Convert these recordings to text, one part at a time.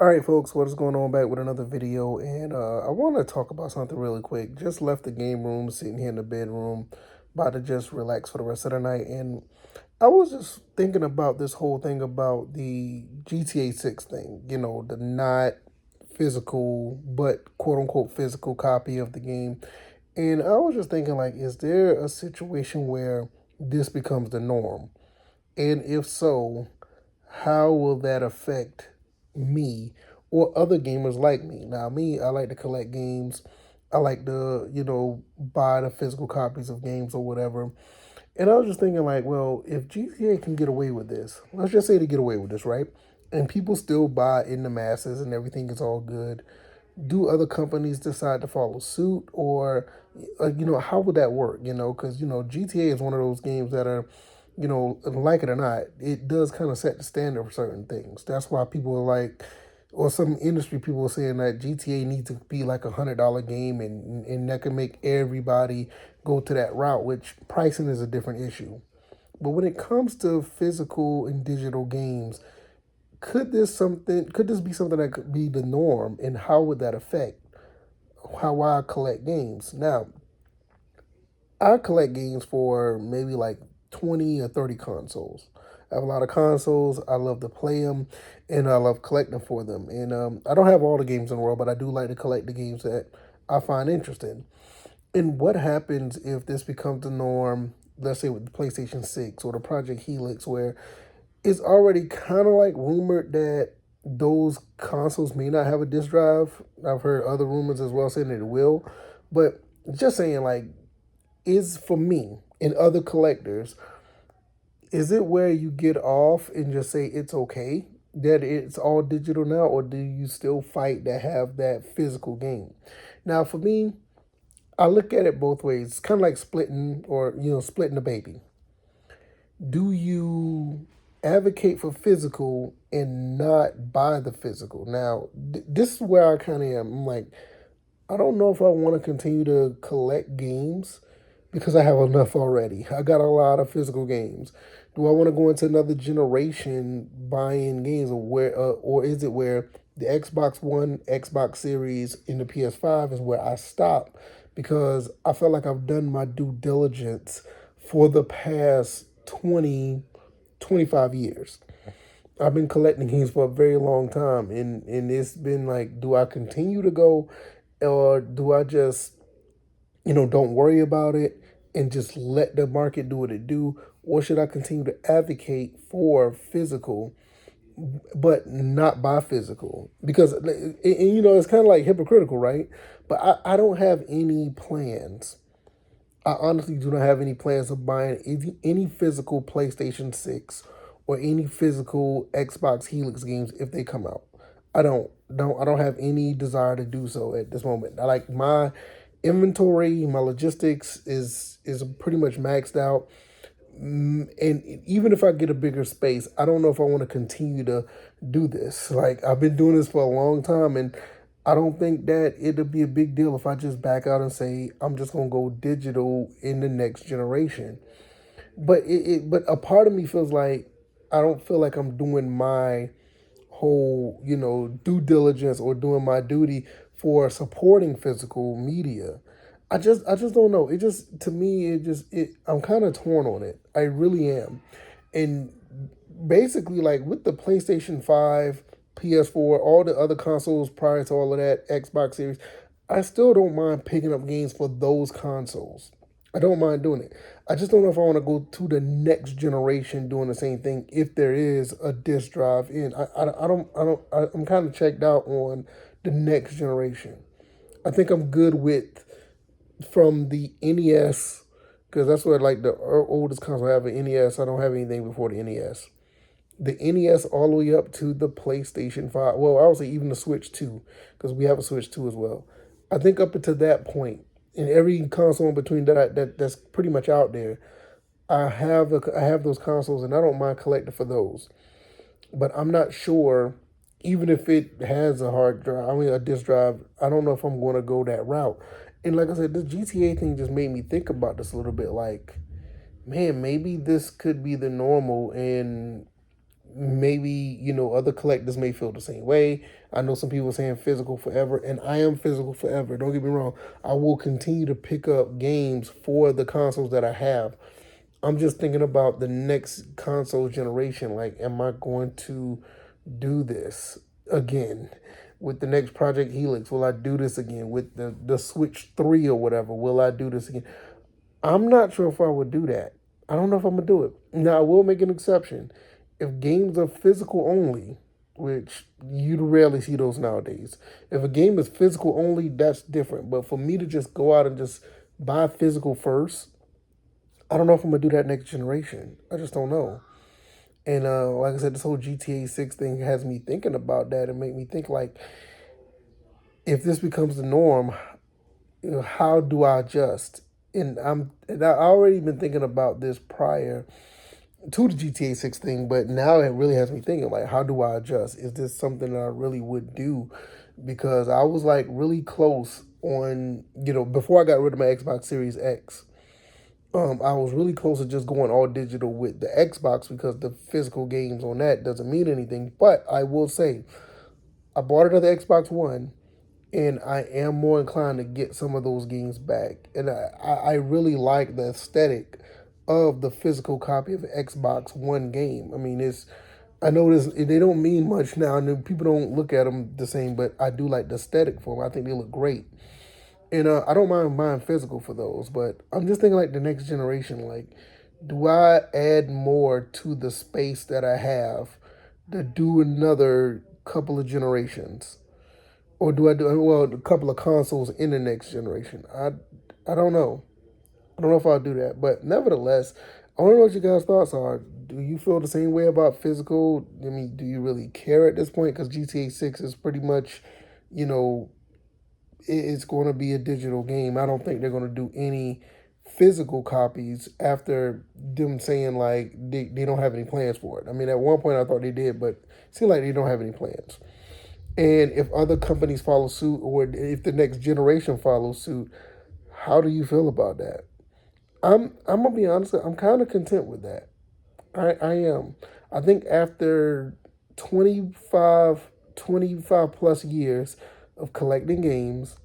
All right, folks, what is going on? Back with another video, and I want to talk about something really quick. Just left the game room, sitting here in the bedroom, about to just relax for the rest of the night, and I was just thinking about this whole thing about the GTA 6 thing. The not physical, but quote unquote physical copy of the game, and I was just thinking, like, is there a situation where this becomes the norm? And if so, how will that affect me or other gamers like me? Now, me, I like to collect games. I like to, buy the physical copies of games or whatever. And I was just thinking, like, well, if GTA can get away with this, let's just say they get away with this, right? And people still buy in the masses and everything is all good. Do other companies decide to follow suit, or how would that work? Because GTA is one of those games that are, like it or not, it does kind of set the standard for certain things. That's why people are like, or some industry people are saying that GTA needs to be like $100 game, and that can make everybody go to that route. Which pricing is a different issue. But when it comes to physical and digital games, could this be something that could be the norm, and how would that affect how I collect games? Now, I collect games for maybe like 20 or 30 consoles. I have a lot of consoles. I love to play them, and I love collecting for them. And I don't have all the games in the world, but I do like to collect the games that I find interesting. And what happens if this becomes the norm, let's say with the PlayStation 6 or the Project Helix, where it's already kind of like rumored that those consoles may not have a disk drive. I've heard other rumors as well saying that it will. But just saying, like, is for me and other collectors, is it where you get off and just say it's okay that it's all digital now, or do you still fight to have that physical game? Now, for me, I look at it both ways. It's kind of like splitting, or splitting the baby. Do you advocate for physical and not buy the physical? Now, this is where I kind of am. I'm like, I don't know if I want to continue to collect games because I have enough already. I got a lot of physical games. Do I want to go into another generation buying games, or is it where the Xbox One, Xbox Series, and the PS5 is where I stop because I feel like I've done my due diligence for the past 20, 25 years. I've been collecting games for a very long time, and it's been like, do I continue to go, or do I just, don't worry about it and just let the market do what it do, or should I continue to advocate for physical but not buy physical? Because it's kind of like hypocritical, right? But I don't have any plans. I honestly do not have any plans of buying any physical PlayStation 6 or any physical Xbox Helix games if they come out. I don't have any desire to do so at this moment. I like my inventory, my logistics is pretty much maxed out. And even if I get a bigger space, I don't know if I want to continue to do this. Like, I've been doing this for a long time, and I don't think that it'll be a big deal if I just back out and say I'm just gonna go digital in the next generation. But a part of me feels like I don't feel like I'm doing my whole, due diligence or doing my duty for supporting physical media. I just don't know. It just, to me, I'm kind of torn on it. I really am. And basically, like, with the PlayStation 5, PS4, all the other consoles prior to all of that, Xbox Series, I still don't mind picking up games for those consoles. I don't mind doing it. I just don't know if I want to go to the next generation doing the same thing if there is a disc drive in. I'm kind of checked out on the next generation. I think I'm good with from the NES, because that's what, like, the oldest console I have, an NES. I don't have anything before the NES. The NES all the way up to the PlayStation 5. Well, I would say even the Switch 2, because we have a Switch 2 as well. I think up until that point, and every console in between that's pretty much out there, I have those consoles, and I don't mind collecting for those. But I'm not sure, even if it has a hard drive, I mean a disk drive, I don't know if I'm going to go that route. And like I said, the GTA thing just made me think about this a little bit. Like, man, maybe this could be the normal, and maybe, other collectors may feel the same way. I know some people saying physical forever, and I am physical forever. Don't get me wrong. I will continue to pick up games for the consoles that I have. I'm just thinking about the next console generation. Like, am I going to do this again? With the next Project Helix, will I do this again? With the Switch 3 or whatever, will I do this again? I'm not sure if I would do that. I don't know if I'm gonna do it. Now I will make an exception. If games are physical only, which you rarely see those nowadays. If a game is physical only, that's different. But for me to just go out and just buy physical first, I don't know if I'm gonna do that next generation. I just don't know. And like I said, this whole GTA 6 thing has me thinking about that and make me think like, if this becomes the norm, how do I adjust? And I already been thinking about this prior to the GTA 6 thing, but now it really has me thinking like, how do I adjust? Is this something that I really would do? Because I was like really close on, before I got rid of my Xbox Series X. I was really close to just going all digital with the Xbox because the physical games on that doesn't mean anything. But I will say, I bought another Xbox One, and I am more inclined to get some of those games back. And I really like the aesthetic of the physical copy of the Xbox One game. I mean, I know they don't mean much now, and people don't look at them the same, but I do like the aesthetic for them. I think they look great. And I don't mind buying physical for those, but I'm just thinking like the next generation. Like, do I add more to the space that I have to do another couple of generations? Or do I do, well, a couple of consoles in the next generation? I don't know. I don't know if I'll do that. But nevertheless, I want to know what you guys' thoughts are. Do you feel the same way about physical? I mean, do you really care at this point? Because GTA 6 is pretty much, you know, it's going to be a digital game. I don't think they're going to do any physical copies after them saying like they don't have any plans for it. I mean, at one point I thought they did, but it seems like they don't have any plans. And if other companies follow suit, or if the next generation follows suit, how do you feel about that? I'm gonna be honest. I'm kind of content with that. I am. I think after 25 plus years of collecting games,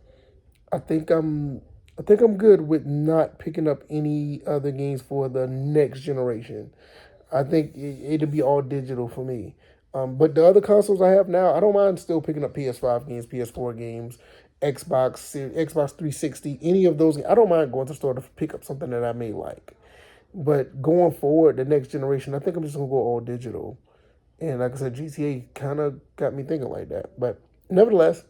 I think I'm I think I'm good with not picking up any other games for the next generation. I think it'll be all digital for me. But the other consoles I have now, I don't mind still picking up PS5 games, PS4 games, Xbox 360, any of those. I don't mind going to the store to pick up something that I may like. But going forward, the next generation, I think I'm just gonna go all digital. And like I said, GTA kind of got me thinking like that. But nevertheless,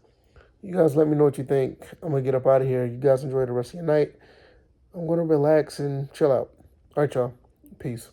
you guys let me know what you think. I'm gonna get up out of here. You guys enjoy the rest of your night. I'm gonna relax and chill out. All right, y'all. Peace.